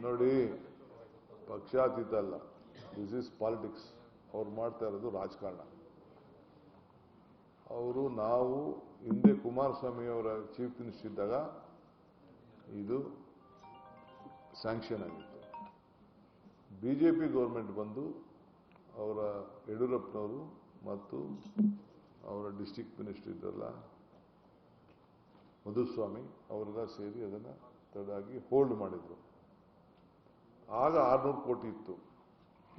ನೋಡಿ, ಪಕ್ಷಾತೀತ ಅಲ್ಲ, this is politics. ಅವ್ರು ಮಾಡ್ತಾ ಇರೋದು ರಾಜಕಾರಣ. ನಾವು ಹಿಂದೆ ಕುಮಾರಸ್ವಾಮಿ ಅವರ ಚೀಫ್ ಮಿನಿಸ್ಟರ್ ಇದ್ದಾಗ ಇದು ಸ್ಯಾಂಕ್ಷನ್ ಆಗಿತ್ತು. ಬಿಜೆಪಿ ಗೌರ್ಮೆಂಟ್ ಬಂದು ಅವರ ಯಡಿಯೂರಪ್ಪನವರು ಮತ್ತು ಅವರ ಡಿಸ್ಟ್ರಿಕ್ಟ್ ಮಿನಿಸ್ಟರ್ ಇದ್ರಲ್ಲ ಮಧುಸ್ವಾಮಿ ಅವರೆಲ್ಲ ಸೇರಿ ಅದನ್ನು ತಡಾಗಿ ಹೋಲ್ಡ್ ಮಾಡಿದ್ರು. ಆಗ 600 ಕೋಟಿ ಇತ್ತು,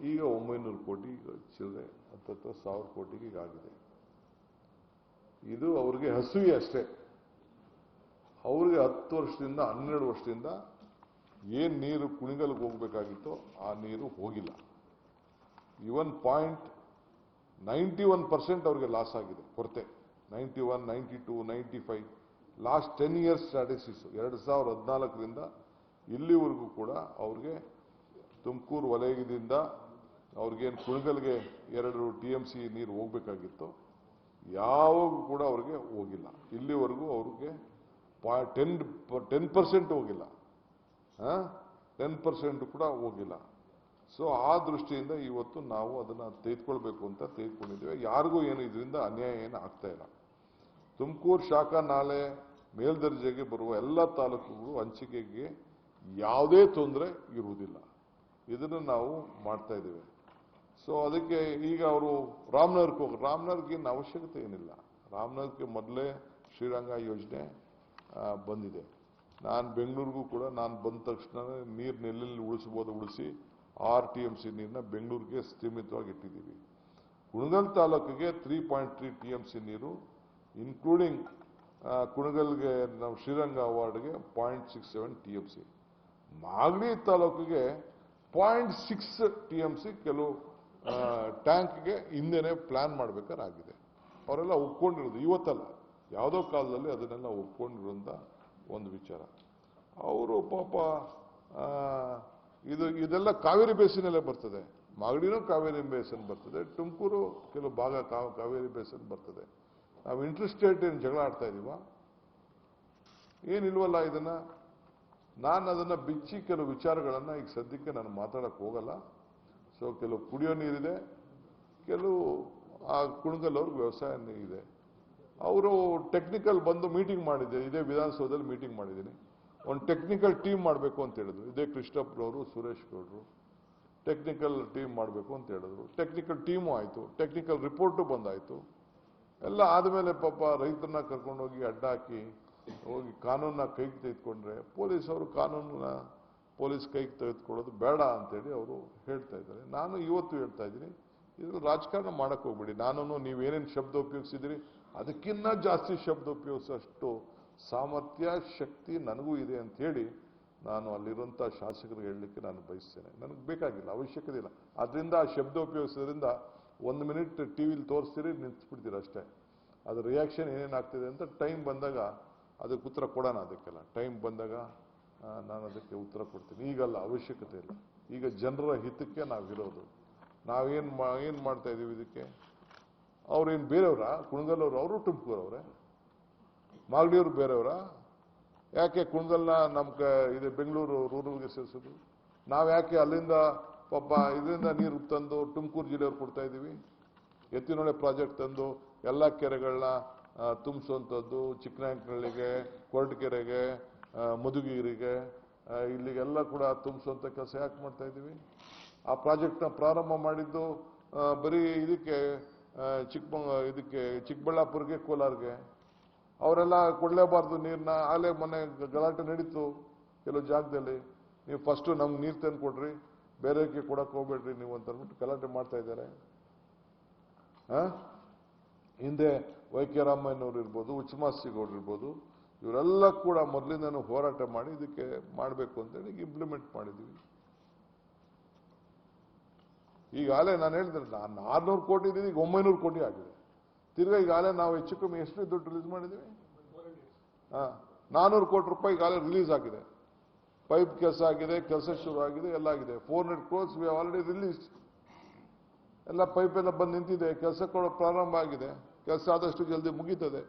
ಈಗ 900 ಕೋಟಿ ಚಿಲ್ಲರೆ, 10,000 ಕೋಟಿಗೆ ಈಗಾಗಿದೆ. ಇದು ಅವ್ರಿಗೆ ಹಸುವೆ ಅಷ್ಟೇ. ಅವ್ರಿಗೆ 10 ವರ್ಷದಿಂದ 12 ವರ್ಷದಿಂದ ಏನ್ ನೀರು ಕುಣಿಗಲ್ಗೆ ಹೋಗ್ಬೇಕಾಗಿತ್ತೋ ಆ ನೀರು ಹೋಗಿಲ್ಲ. ಇವನ್ 91% ಅವ್ರಿಗೆ ಲಾಸ್ ಆಗಿದೆ, ಕೊರತೆ. 91, 92, 95 ಲಾಸ್ಟ್ 10 ಇಯರ್ಸ್ ಸ್ಟ್ರಾಟಜಿಸ್ 2014ರಿಂದ ಇಲ್ಲಿವರೆಗೂ ಕೂಡ ಅವ್ರಿಗೆ ತುಮಕೂರು ವಲಯದಿಂದ ಅವ್ರಿಗೇನು ಕುಣಿಗಲ್ಗೆ 2 TMC ನೀರು ಹೋಗ್ಬೇಕಾಗಿತ್ತು, ಯಾವಾಗೂ ಕೂಡ ಅವ್ರಿಗೆ ಹೋಗಿಲ್ಲ. ಇಲ್ಲಿವರೆಗೂ ಅವ್ರಿಗೆ 10% ಹೋಗಿಲ್ಲ, 10% ಕೂಡ ಹೋಗಿಲ್ಲ. ಸೊ ಆ ದೃಷ್ಟಿಯಿಂದ ಇವತ್ತು ನಾವು ಅದನ್ನ ತೆಗೆದುಕೊಳ್ಬೇಕು ಅಂತ ತೆಗೆದುಕೊಂಡಿದ್ದೇವೆ. ಯಾರಿಗೂ ಏನು ಇದರಿಂದ ಅನ್ಯಾಯ ಏನು ಆಗ್ತಾ ಇಲ್ಲ. ತುಮಕೂರು ಶಾಖಾ ನಾಲೆ ಮೇಲ್ದರ್ಜೆಗೆ ಬರುವ ಎಲ್ಲ ತಾಲೂಕುಗಳು ಹಂಚಿಕೆಗೆ ಯಾವುದೇ ತೊಂದರೆ ಇರುವುದಿಲ್ಲ. ಇದನ್ನು ನಾವು ಮಾಡ್ತಾ ಇದ್ದೇವೆ. ಸೊ ಅದಕ್ಕೆ ಈಗ ಅವರು ರಾಮನಗರಕ್ಕೆ ಏನು ಅವಶ್ಯಕತೆ ಏನಿಲ್ಲ. ರಾಮನಗರಕ್ಕೆ ಮೊದಲೇ ಶ್ರೀರಂಗ ಯೋಜನೆ ಬಂದಿದೆ. ನಾನು ಬೆಂಗಳೂರಿಗೂ ಕೂಡ ನಾನು ಬಂದ ತಕ್ಷಣ ನೀರು ನೆಲ್ಲಲ್ಲಿ ಉಳಿಸಬಹುದು ಉಳಿಸಿ 6 TMC ನೀರನ್ನ ಬೆಂಗಳೂರಿಗೆ ಸೀಮಿತವಾಗಿ ಇಟ್ಟಿದ್ದೀವಿ. ಕುಣಗಲ್ ತಾಲೂಕಿಗೆ 3.3 TMC ನೀರು, ಇನ್ಕ್ಲೂಡಿಂಗ್ ಕುಣಗಲ್ಗೆ ನಾವು ಶ್ರೀರಂಗ ವಾರ್ಡ್ಗೆ 0.67 TMC. ಮಾಗಡಿ ತಾಲೂಕಿಗೆ 0.6 TMC ಕೆಲವು ಟ್ಯಾಂಕ್ಗೆ ಹಿಂದೆನೆ ಪ್ಲಾನ್ ಮಾಡಬೇಕಾಗಿದೆ. ಅವರೆಲ್ಲ ಒಪ್ಕೊಂಡಿರೋದು, ಇವತ್ತಲ್ಲ, ಯಾವುದೋ ಕಾಲದಲ್ಲಿ ಅದನ್ನೆಲ್ಲ ಒಪ್ಕೊಂಡಿರುವಂತ ಒಂದು ವಿಚಾರ. ಅವರು ಪಾಪ ಇದೆಲ್ಲ ಕಾವೇರಿ ಬೇಸಿನಲ್ಲೇ ಬರ್ತದೆ. ಮಾಗಡಿನೂ ಕಾವೇರಿ ಬೇಸಿನ್ ಬರ್ತದೆ, ತುಮಕೂರು ಕೆಲವು ಭಾಗ ಕಾವೇರಿ ಬೇಸಿನ್ ಬರ್ತದೆ. ನಾವು ಇಂಟ್ರೆಸ್ಟೇಟ್ ಏನು ಜಗಳ ಆಡ್ತಾ ಇದೀವ? ಏನಿಲ್ವಲ್ಲ. ನಾನು ಅದನ್ನ ಬಿಚ್ಚಿ ಕೆಲವು ವಿಚಾರಗಳನ್ನ ಈಗ ಸದ್ಯಕ್ಕೆ ನಾನು ಮಾತಾಡಕ್ ಹೋಗಲ್ಲ. ಸೊ ಕೆಲವು ಕುಡಿಯೋ ನೀರಿದೆ, ಕೆಲವು ಆ ಕುಣಗಲ್ ಅವ್ರಿಗೆ ವ್ಯವಸಾಯ ಇದೆ. ಅವರು ಟೆಕ್ನಿಕಲ್ ಬಂದು ಮೀಟಿಂಗ್ ಮಾಡಿದ್ದೆ, ಇದೇ ವಿಧಾನಸೌಧದಲ್ಲಿ ಮೀಟಿಂಗ್ ಮಾಡಿದ್ದೀನಿ. ಒಂದು ಟೆಕ್ನಿಕಲ್ ಟೀಮ್ ಮಾಡಬೇಕು ಅಂತ ಹೇಳಿದ್ರು. ಇದೇ ಕೃಷ್ಣಪ್ಪನವರು, ಸುರೇಶ್ ಗೌಡರು ಟೆಕ್ನಿಕಲ್ ಟೀಮ್ ಮಾಡಬೇಕು ಅಂತ ಹೇಳಿದ್ರು. ಟೆಕ್ನಿಕಲ್ ಟೀಮು ಆಯಿತು, ಟೆಕ್ನಿಕಲ್ ರಿಪೋರ್ಟು ಬಂದಾಯಿತು. ಎಲ್ಲ ಆದಮೇಲೆ ಪಾಪ ರೈತರನ್ನ ಕರ್ಕೊಂಡೋಗಿ ಅಡ್ಡ ಹಾಕಿ ಹೋಗಿ ಕಾನೂನನ್ನ ಕೈಗೆ ತೆಗೆದುಕೊಂಡ್ರೆ ಪೊಲೀಸವರು ಪೊಲೀಸ್ ಕೈಗೆ ತೆಗೆದುಕೊಳ್ಳೋದು ಬೇಡ ಅಂತೇಳಿ ಅವರು ಹೇಳ್ತಾ ಇದ್ದಾರೆ. ನಾನು ಇವತ್ತು ಹೇಳ್ತಾ ಇದ್ದೀನಿ, ಇದ್ರಲ್ಲಿ ರಾಜಕಾರಣ ಮಾಡಕ್ ಹೋಗ್ಬೇಡಿ. ನೀವೇನೇನು ಶಬ್ದ ಉಪಯೋಗಿಸಿದಿರಿ ಅದಕ್ಕಿಂತ ಜಾಸ್ತಿ ಶಬ್ದ ಉಪಯೋಗಿಸೋಷ್ಟು ಸಾಮರ್ಥ್ಯ ಶಕ್ತಿ ನನಗೂ ಇದೆ ಅಂತ ಹೇಳಿ ನಾನು ಅಲ್ಲಿರುವಂಥ ಶಾಸಕರಿಗೆ ಹೇಳಲಿಕ್ಕೆ ನಾನು ಬಯಸ್ತೇನೆ. ನನಗೆ ಬೇಕಾಗಿಲ್ಲ, ಅವಶ್ಯಕತೆ ಇಲ್ಲ. ಅದರಿಂದ ಆ ಶಬ್ದ ಉಪಯೋಗಿಸೋದ್ರಿಂದ 1 ಮಿನಿಟ್ ಟಿವಿಲಿ ತೋರಿಸ್ತೀರಿ, ನಿಂತ್ಬಿಡ್ತೀರಿ ಅಷ್ಟೇ. ಅದ್ರ ರಿಯಾಕ್ಷನ್ ಏನೇನಾಗ್ತಿದೆ ಅಂತ ಟೈಮ್ ಬಂದಾಗ ಅದಕ್ಕೆ ಉತ್ತರ ಕೊಡೋಣ. ಅದಕ್ಕೆಲ್ಲ ಟೈಮ್ ಬಂದಾಗ ನಾನು ಅದಕ್ಕೆ ಉತ್ತರ ಕೊಡ್ತೀನಿ. ಈಗಲ್ಲ, ಅವಶ್ಯಕತೆ ಇಲ್ಲ. ಈಗ ಜನರ ಹಿತಕ್ಕೆ ನಾವಿರೋದು. ನಾವೇನು ಮಾಡ್ತಾ ಇದೀವಿ ಇದಕ್ಕೆ? ಅವ್ರೇನು ಬೇರೆಯವರ? ಕುಣಗಲ್ ಅವರು ತುಮಕೂರವ್ರೆ, ಮಾಗಡಿಯವರು ಬೇರೆಯವರ? ಯಾಕೆ ಕುಣಗಲ್ನ ಇದೆ ಬೆಂಗಳೂರು ರೂರಲ್ಗೆ ಸೇರಿಸೋದು? ನಾವು ಯಾಕೆ ಅಲ್ಲಿಂದ ಪಾಪ ಇದರಿಂದ ನೀರು ತಂದು ತುಮಕೂರು ಜಿಲ್ಲೆಯವ್ರು ಕೊಡ್ತಾ ಇದ್ದೀವಿ? ಎತ್ತಿನೊಳೆ ಪ್ರಾಜೆಕ್ಟ್ ತಂದು ಎಲ್ಲ ಕೆರೆಗಳನ್ನ ತುಂಬಿಸುವಂಥದ್ದು, ಚಿಕ್ಕನಾಯಕನಹಳ್ಳಿಗೆ, ಕೊರಟಗೆರೆಗೆ, ಮಧುಗಿರಿಗೆ, ಇಲ್ಲಿಗೆಲ್ಲ ಕೂಡ ತುಂಬಿಸುವಂಥ ಕೆಲಸ ಯಾಕೆ ಮಾಡ್ತಾ ಇದ್ದೀವಿ? ಆ ಪ್ರಾಜೆಕ್ಟ್ನ ಪ್ರಾರಂಭ ಮಾಡಿದ್ದು ಬರೀ ಇದಕ್ಕೆ ಚಿಕ್ಕಬಳ್ಳಾಪುರ್ಗೆ, ಕೋಲಾರ್ಗೆ. ಅವರೆಲ್ಲ ಕೊಡಲೇಬಾರ್ದು ನೀರನ್ನ. ಆಲೇ ಮೊನ್ನೆ ಗಲಾಟೆ ನಡೀತು ಕೆಲವು ಜಾಗದಲ್ಲಿ. ನೀವು ಫಸ್ಟ್ ನಮ್ಗೆ ನೀರು ತಂದು ಕೊಡ್ರಿ, ಬೇರೆಗೆ ಕೊಡಕ್ಕೆ ಹೋಗ್ಬೇಡ್ರಿ ನೀವು ಅಂತ ಅಂದ್ಬಿಟ್ಟು ಗಲಾಟೆ ಮಾಡ್ತಾ ಇದ್ದಾರೆ. ಹಿಂದೆ YK ರಾಮಯ್ಯನವರು ಇರ್ಬೋದು, ಉಚ್ಚಮಾಸಿಗೌಡರು ಇರ್ಬೋದು, ಇವರೆಲ್ಲ ಕೂಡ ಮೊದಲಿಂದನೂ ಹೋರಾಟ ಮಾಡಿ ಇದಕ್ಕೆ ಮಾಡಬೇಕು ಅಂತೇಳಿ ಇಂಪ್ಲಿಮೆಂಟ್ ಮಾಡಿದ್ದೀವಿ. ಈಗಾಗಲೇ ನಾನು ಹೇಳಿದ್ರೆ 600 ಕೋಟಿ ಇದೆ, ಈಗ 900 ಕೋಟಿ ಆಗಿದೆ. ತಿರ್ಗಾ ಈಗಾಗಲೇ ನಾವು ಹೆಚ್ಚು ಕಮ್ಮಿ ಎಷ್ಟು ದುಡ್ಡು ರಿಲೀಸ್ ಮಾಡಿದ್ದೀವಿ? 400 ಕೋಟಿ ರೂಪಾಯಿ ಈಗಾಗಲೇ ರಿಲೀಸ್ ಆಗಿದೆ. ಪೈಪ್ ಕೆಲಸ ಆಗಿದೆ, ಕೆಲಸ ಶುರು ಆಗಿದೆ, ಎಲ್ಲ ಆಗಿದೆ. 400 crores ವಿ ಆಲ್ರೆಡಿ ರಿಲೀಸ್. ಎಲ್ಲ ಪೈಪ್ ಎಲ್ಲ ಬಂದು ನಿಂತಿದೆ, ಕೆಲಸ ಕೂಡ ಪ್ರಾರಂಭ ಆಗಿದೆ. ಕೆಲಸ ಆದಷ್ಟು ಜಲ್ದಿ ಮುಗೀತದೆ.